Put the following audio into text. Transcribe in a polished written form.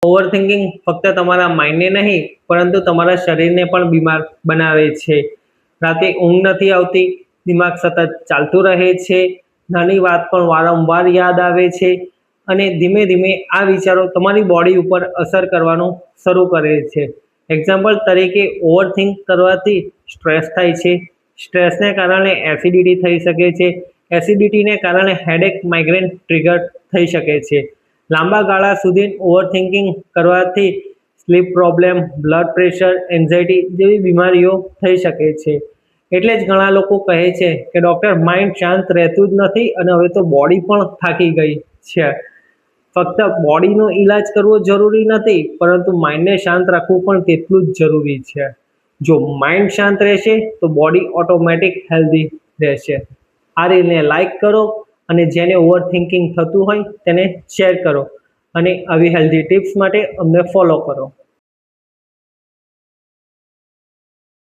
Overthinking ફક્ત તમારા માઇન્ડને નહીં પરંતુ તમારા શરીરને પણ બીમાર બનાવે છે. રાતે ઊંઘ નથી આવતી, દિમાગ સતત ચાલતું રહે છે, નાની વાત પણ વારંવાર યાદ આવે છે અને ધીમે ધીમે આ વિચારો તમારી બોડી ઉપર અસર કરવાનું શરૂ કરે છે. એક્ઝામ્પલ તરીકે ઓવરથિંક કરવાથી સ્ટ્રેસ થાય છે, સ્ટ્રેસને કારણે એસિડિટી થઈ શકે છે, એસિડિટીને કારણે હેડેક, માઇગ્રેન ટ્રિગર થઈ શકે છે. લાંબા ગાળા સુધી ઓવરથિંકિંગ કરવાથી sleep problem, blood pressure, anxiety જેવી બીમારીઓ થઈ શકે છે. એટલે જ ઘણા લોકો કહે છે કે ડૉક્ટર, માઇન્ડ શાંત રહેતું જ નથી અને હવે તો બોડી પણ થાકી ગઈ છે. ફક્ત બોડીનો ઈલાજ કરવો જરૂરી નથી, પરંતુ માઇન્ડને શાંત રાખવું પણ તેટલું જ જરૂરી છે. જો માઇન્ડ શાંત રહેશે તો બોડી ઓટોમેટિક હેલ્ધી રહેશે. આ રીલને લાઈક કરો અને જેને ઓવરથિંકિંગ થતું હોય તેને શેર કરો અને આવી હેલ્ધી ટિપ્સ માટે અમને ફોલો કરો.